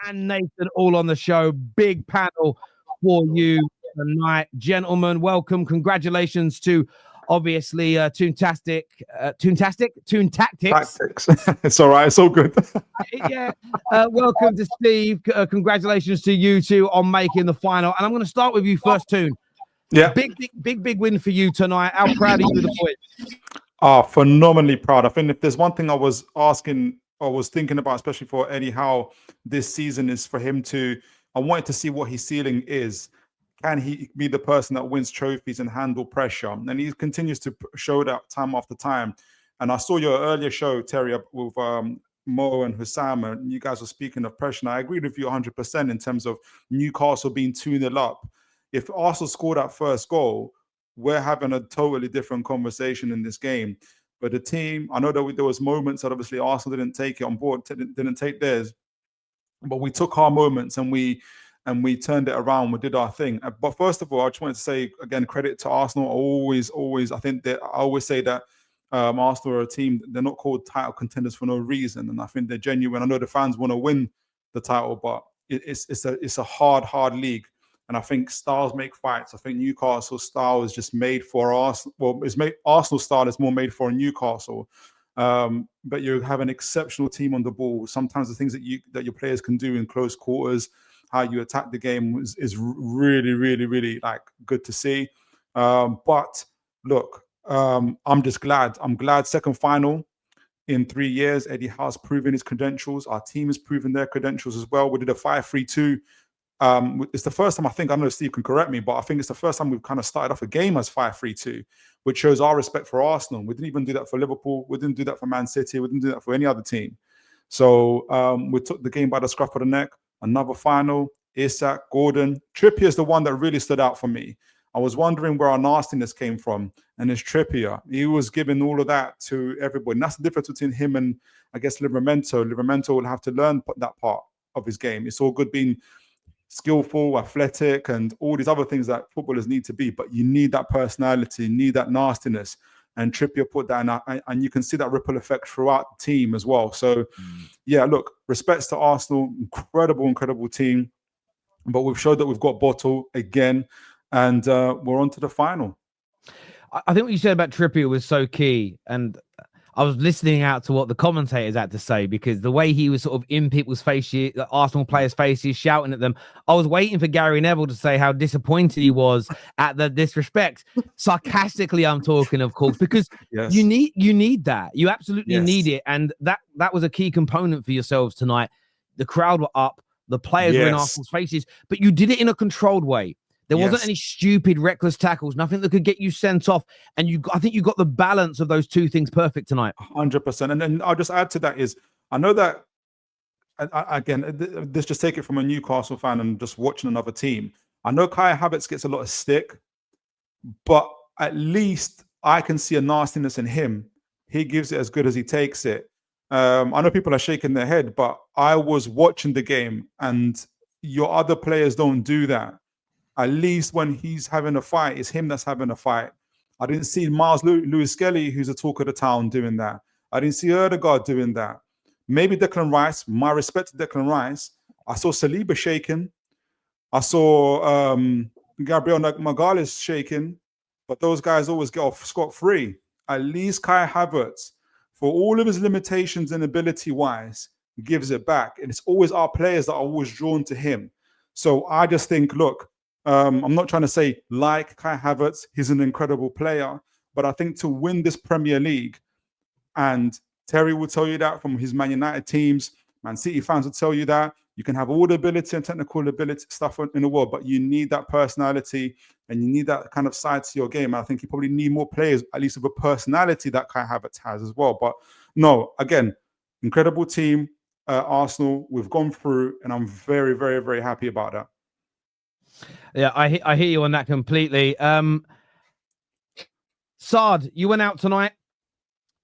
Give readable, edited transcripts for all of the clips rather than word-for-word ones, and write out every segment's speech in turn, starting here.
and Nathan all on the show. Big panel for you tonight. Gentlemen, welcome. Congratulations to obviously Toon Tactics. Tactics. It's all right. It's all good. Yeah. Welcome to Steve. Congratulations to you two on making the final. And I'm going to start with you first, Toon. Yeah. Big win for you tonight. How proud are you of the boys? Phenomenally proud. I think if there's one thing I was thinking about, especially for Eddie Howe this season, is for him I wanted to see what his ceiling is. Can he be the person that wins trophies and handle pressure? And he continues to show that time after time. And I saw your earlier show, Terry, with Mo and Hussam, and you guys were speaking of pressure. And I agreed with you 100% in terms of Newcastle being 2-0 up. If Arsenal scored that first goal, we're having a totally different conversation in this game. But the team, I know that there was moments that obviously Arsenal didn't take it on board, didn't take theirs, but we took our moments and we turned it around. We did our thing. But first of all, I just wanted to say again, credit to Arsenal. Always, I think that I always say that Arsenal are a team. They're not called title contenders for no reason, and I think they're genuine. I know the fans want to win the title, but it's a hard league. And I think styles make fights. I think Newcastle style is just made for Arsenal. Well, Arsenal style is more made for Newcastle. But you have an exceptional team on the ball. Sometimes the things that your players can do in close quarters, how you attack the game is really, really, really like good to see. But look, I'm just glad. I'm glad second final in 3 years. Eddie Howe's proven his credentials. Our team has proven their credentials as well. We did a 5-3-2. It's the first time I don't know if Steve can correct me, but I think it's the first time we've kind of started off a game as 5-3-2, which shows our respect for Arsenal. We didn't even do that for Liverpool. We didn't do that for Man City. We didn't do that for any other team. So we took the game by the scruff of the neck. Another final, Isak, Gordon. Trippier is the one that really stood out for me. I was wondering where our nastiness came from, and it's Trippier. He was giving all of that to everybody. And that's the difference between him and, I guess, Livramento. Livramento will have to learn that part of his game. It's all good being skillful, athletic, and all these other things that footballers need to be, but you need that personality, you need that nastiness, and Trippier put that in, and you can see that ripple effect throughout the team as well. So yeah, look, respects to Arsenal, incredible team, but we've showed that we've got bottle again, and we're on to the final. I think what you said about Trippier was so key, and I was listening out to what the commentators had to say, because the way he was sort of in people's faces, the Arsenal players' faces, shouting at them. I was waiting for Gary Neville to say how disappointed he was at the disrespect. Sarcastically, I'm talking, of course, because yes. you need that. You absolutely need it. And that was a key component for yourselves tonight. The crowd were up, the players were in Arsenal's faces, but you did it in a controlled way. There wasn't any stupid, reckless tackles, nothing that could get you sent off. And I think you got the balance of those two things perfect tonight. 100%. And then I'll just add to that is, I know that, again, this just take it from a Newcastle fan and just watching another team. I know Kai Havertz gets a lot of stick, but at least I can see a nastiness in him. He gives it as good as he takes it. I know people are shaking their head, but I was watching the game, and your other players don't do that. At least when he's having a fight, it's him that's having a fight. I didn't see Miles Lewis-Skelly, who's a talk of the town, doing that. I didn't see Ødegaard doing that. Maybe Declan Rice, my respect to Declan Rice. I saw Saliba shaking. I saw Gabriel Magalhaes shaking. But those guys always get off scot-free. At least Kai Havertz, for all of his limitations and ability-wise, gives it back. And it's always our players that are always drawn to him. So I just think, look, I'm not trying to say like Kai Havertz, he's an incredible player, but I think to win this Premier League, and Terry will tell you that from his Man United teams, Man City fans will tell you that, you can have all the ability and technical ability stuff in the world, but you need that personality and you need that kind of side to your game. And I think you probably need more players, at least with a personality that Kai Havertz has as well. But no, again, incredible team, Arsenal, we've gone through, and I'm very, very, very happy about that. Yeah, I hear you on that completely. Sard, you went out tonight.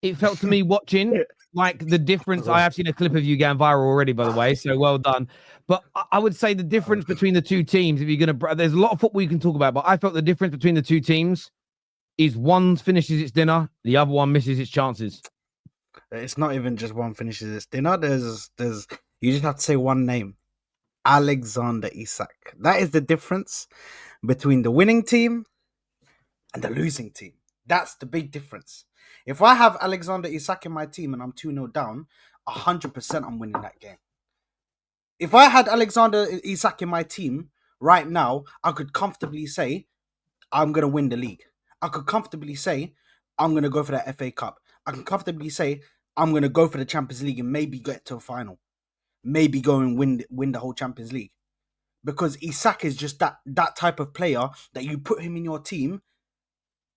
It felt to me watching like the difference. I have seen a clip of you going viral already, by the way, so well done. But I would say the difference between the two teams, if you're going to, there's a lot of football you can talk about, but I felt the difference between the two teams is one finishes its dinner, the other one misses its chances. It's not even just one finishes its dinner. There's you just have to say one name. Alexander Isak. That is the difference between the winning team and the losing team. That's the big difference. If I have Alexander Isak in my team and I'm 2-0 down, 100% I'm winning that game. If I had Alexander Isak in my team right now, I could comfortably say, I'm going to win the league. I could comfortably say, I'm going to go for the FA Cup. I can comfortably say, I'm going to go for the Champions League and maybe get to a final. Maybe go and win the whole Champions League. Because Isak is just that type of player that you put him in your team.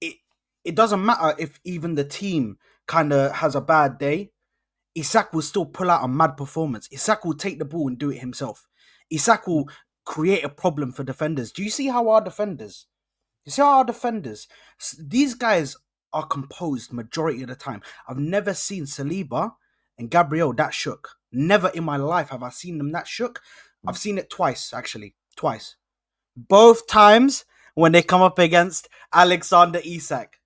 It doesn't matter if even the team kind of has a bad day. Isak will still pull out a mad performance. Isak will take the ball and do it himself. Isak will create a problem for defenders. Do you see how our defenders? These guys are composed majority of the time. I've never seen Saliba and Gabriel that shook. Never in my life have I seen them that shook. I've seen it twice, actually. Twice. Both times when they come up against Alexander Isak.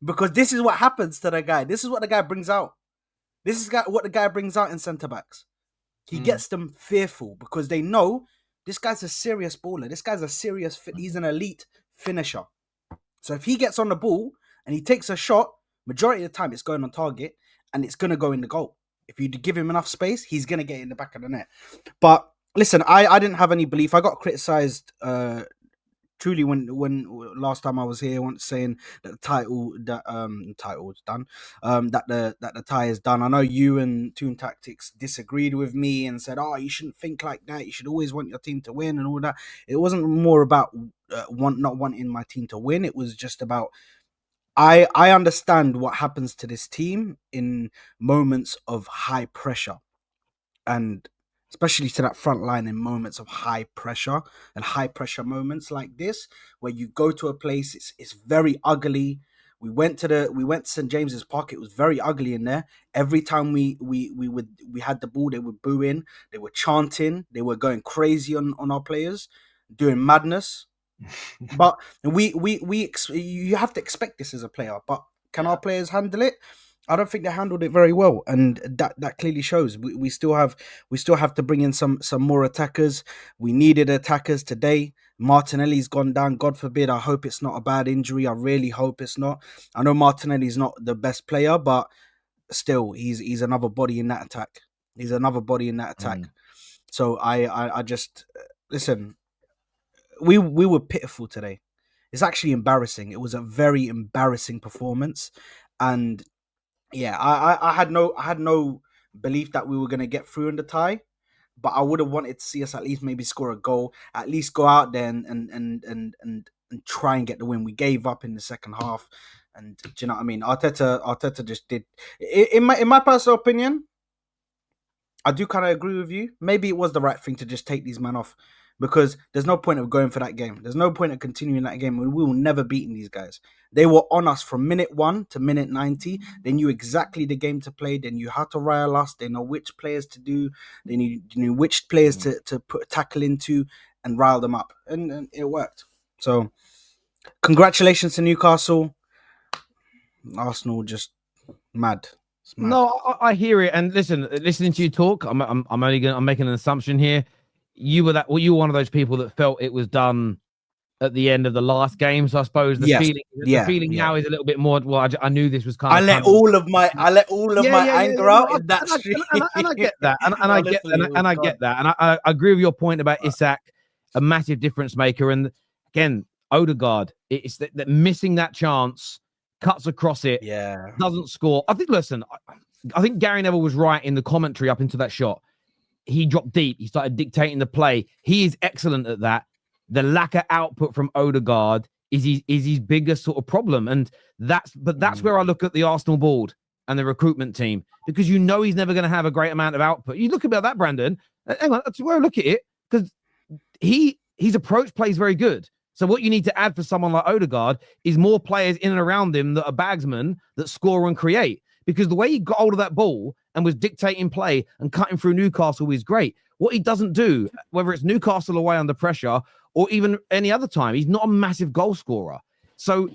Because this is what happens to the guy. This is what the guy brings out. This is what the guy brings out in centre-backs. He gets them fearful because they know this guy's a serious baller. This guy's he's an elite finisher. So if he gets on the ball and he takes a shot, majority of the time it's going on target and it's going to go in the goal. If you give him enough space, he's going to get in the back of the net. But listen, I didn't have any belief. I got criticised truly when last time I was here, once saying that the title is done, that the tie is done. I know you and Toon Tactics disagreed with me and said, "Oh, you shouldn't think like that. You should always want your team to win and all that." It wasn't more about not wanting my team to win. It was just about I understand what happens to this team in moments of high pressure, and especially to that front line in moments of high pressure and high pressure moments like this, where you go to a place, it's very ugly. We went to St. James's Park. It was very ugly in there. Every time we had the ball, they were booing, they were chanting, they were going crazy on our players, doing madness. But you have to expect this as a player. But can our players handle it? I don't think they handled it very well, and that clearly shows. We still have to bring in some more attackers. We needed attackers today. Martinelli's gone down. God forbid. I hope it's not a bad injury. I really hope it's not. I know Martinelli's not the best player, but still, he's another body in that attack. He's another body in that attack. So I just listen. We were pitiful today. It's actually embarrassing. It was a very embarrassing performance, and yeah, I had no belief that we were going to get through in the tie, but I would have wanted to see us at least maybe score a goal, at least go out there and try and get the win. We gave up in the second half, and do you know what I mean? Arteta just did. In my personal opinion, I do kind of agree with you. Maybe it was the right thing to just take these men off, because there's no point of going for that game. There's no point of continuing that game. We will never beat these guys. They were on us from minute 1 to minute 90. They knew exactly the game to play. They knew how to rile us. They know which players to do. They knew which players to put a tackle into and rile them up. And it worked. So, congratulations to Newcastle. Arsenal just mad. No, I hear it. And listening to you talk, I'm making an assumption here. You were one of those people that felt it was done at the end of the last game. So I suppose the feeling now is a little bit more. Well, I knew this was kind of. I let all of my anger out in that street, and I get that, and I get that, and I agree with your point about Isak, a massive difference maker, and again, Odegaard, it's that missing that chance, cuts across it, doesn't score. I think Gary Neville was right in the commentary up into that shot. He dropped deep. He started dictating the play. He is excellent at that. The lack of output from Odegaard is his biggest sort of problem. And that's where I look at the Arsenal board and the recruitment team, because he's never going to have a great amount of output. You look about that, Brandon. Hang on, that's where I look at it, because his approach plays very good. So what you need to add for someone like Odegaard is more players in and around him that are bagsmen that score and create. Because the way he got hold of that ball and was dictating play and cutting through Newcastle is great. What he doesn't do, whether it's Newcastle away under pressure or even any other time, he's not a massive goal scorer. So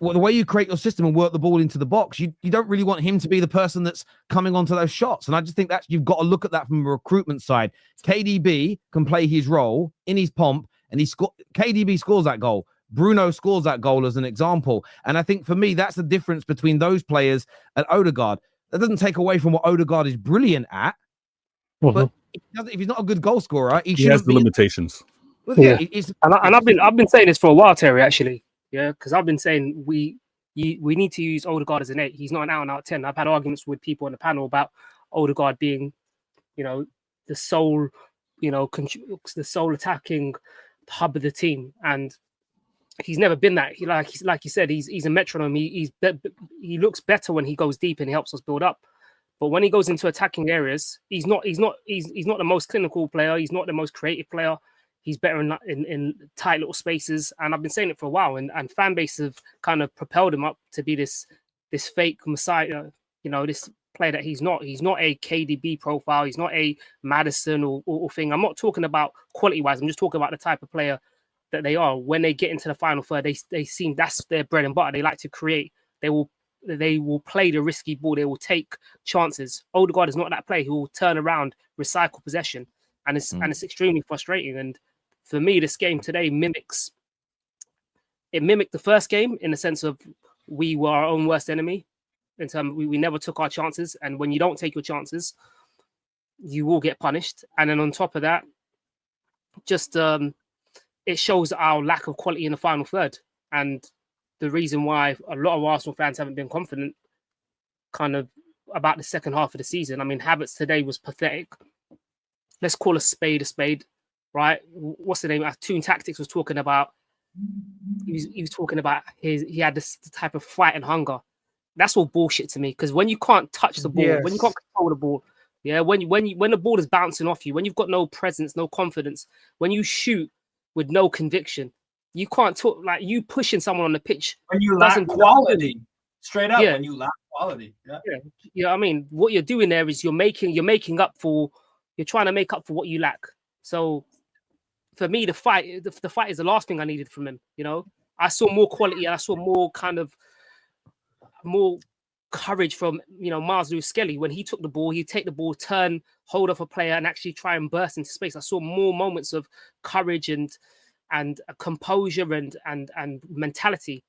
the way you create your system and work the ball into the box, you don't really want him to be the person that's coming onto those shots. And I just think that you've got to look at that from a recruitment side. KDB can play his role in his pomp, and KDB scores that goal. Bruno scores that goal as an example. And I think for me, that's the difference between those players and Odegaard. That doesn't take away from what Odegaard is brilliant at. But if he's not a good goal scorer, he has the limitations. Well, yeah. And I've been saying this for a while, Terry, actually. Yeah, because I've been saying we need to use Odegaard as an 8. He's not an out-and-out 10. I've had arguments with people on the panel about Odegaard being, the sole, the sole attacking hub of the team, and he's never been that. Like you said, he's a metronome. He looks better when he goes deep and he helps us build up. But when he goes into attacking areas, he's not the most clinical player. He's not the most creative player. He's better in tight little spaces. And I've been saying it for a while. And fan base have kind of propelled him up to be this fake messiah, this player that he's not. He's not a KDB profile. He's not a Maddison or thing. I'm not talking about quality-wise. I'm just talking about the type of player that they are. When they get into the final third, they seem that's their bread and butter. They like to create. They will play the risky ball. They will take chances. Odegaard is not that player. He will turn around, recycle possession. And it's extremely frustrating. And for me, this game today mimicked the first game in the sense of we were our own worst enemy. In terms, we never took our chances, and when you don't take your chances, you will get punished. And then on top of that, just it shows our lack of quality in the final third, and the reason why a lot of Arsenal fans haven't been confident, kind of about the second half of the season. I mean, Havertz today was pathetic. Let's call a spade, right? What's the name? Toon Tactics was talking about. He was talking about he had this type of fight and hunger. That's all bullshit to me, because when you can't touch the ball, when you can't control the ball, when the ball is bouncing off you, when you've got no presence, no confidence, when you shoot with no conviction, you can't talk like you pushing someone on the pitch. When you lack quality, straight up, when you lack quality. Yeah. I mean, what you're doing there is you're trying to make up for what you lack. So for me, the fight is the last thing I needed from him. I saw more quality, and I saw more courage from Miles Lewis-Skelly. When he took the ball, he'd take the ball, turn, hold off a player, and actually try and burst into space. I saw more moments of courage and composure and mentality.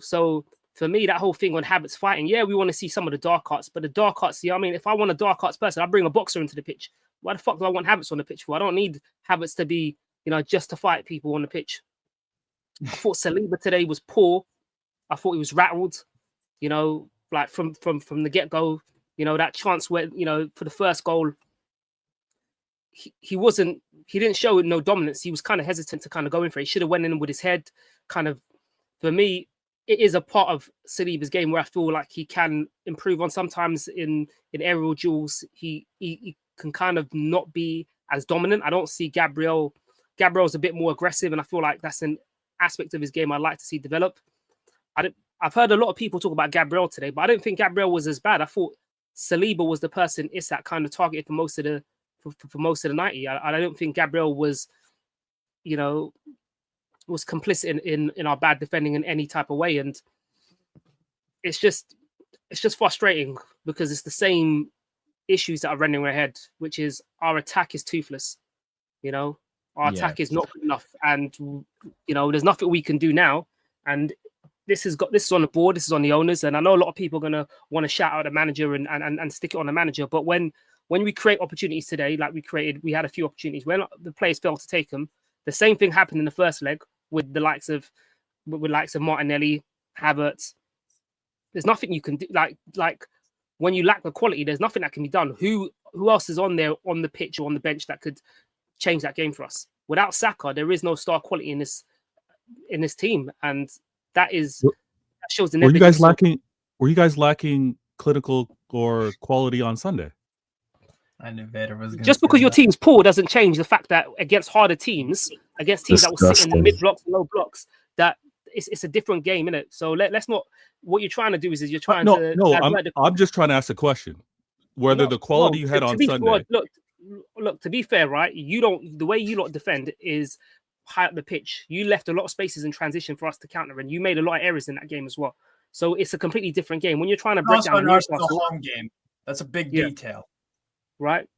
So for me, that whole thing on Havertz fighting, we want to see some of the dark arts, but the dark arts, if I want a dark arts person, I bring a boxer into the pitch. Why the fuck do I want Havertz on the pitch for? I don't need Havertz to be, just to fight people on the pitch. I thought Saliba today was poor. I thought he was rattled. Like from the get-go, that chance where, for the first goal, he didn't show no dominance. He was kind of hesitant to kind of go in for it. He should have went in with his head kind of. For me, it is a part of Saliba's game where I feel like he can improve on. Sometimes in aerial duels, he can kind of not be as dominant. I don't see Gabriel's a bit more aggressive, and I feel like that's an aspect of his game I'd like to see develop. I've heard a lot of people talk about Gabriel today, but I don't think Gabriel was as bad. I thought Saliba was the person Isak kind of targeted for most of the 90. I don't think Gabriel was, was complicit in our bad defending in any type of way. And it's just frustrating because it's the same issues that are running our head, which is our attack is toothless. Our attack is not good enough, and there's nothing we can do now. And this is on the board, this is on the owners, and I know a lot of people are gonna want to shout out the manager and stick it on the manager. But when we create opportunities today, like we had a few opportunities when the players failed to take them. The same thing happened in the first leg with the likes of Martinelli, Havertz. There's nothing you can do. Like when you lack the quality, there's nothing that can be done. Who else is on there on the pitch or on the bench that could change that game for us? Without Saka, there is no star quality in this team, and that shows the. Were you guys lacking clinical or quality on Sunday? I knew Vader was just because your team's poor doesn't change the fact that against harder teams, against teams that will sit in the mid blocks and low blocks, that it's a different game, isn't it? So let's not. What you're trying to do is you're trying to. No, I'm just trying to ask a question. Whether the quality you had on Sunday. Look. To be fair, right? The way you lot defend is high up the pitch. You left a lot of spaces in transition for us to counter, and you made a lot of errors in that game as well. So it's a completely different game. When you're trying to break Also, down an Arsenal Newcastle, home game. That's a big Yeah. detail. right?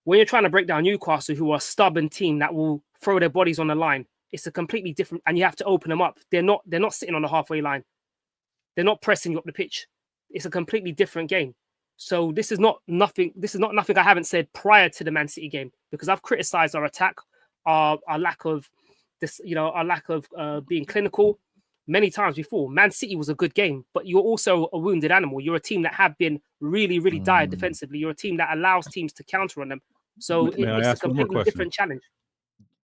When you're trying to break down Newcastle, who are a stubborn team that will throw their bodies on the line, it's a completely different, and you have to open them up. They're not sitting on the halfway line. They're not pressing you up the pitch. It's a completely different game. So this is not nothing. This is not nothing I haven't said prior to the Man City game, because I've criticised our attack, our lack of this, our lack of being clinical many times before. Man City was a good game, but you're also a wounded animal. You're a team that have been really, really dire defensively. You're a team that allows teams to counter on them. So May I it's a ask one more completely question? different challenge.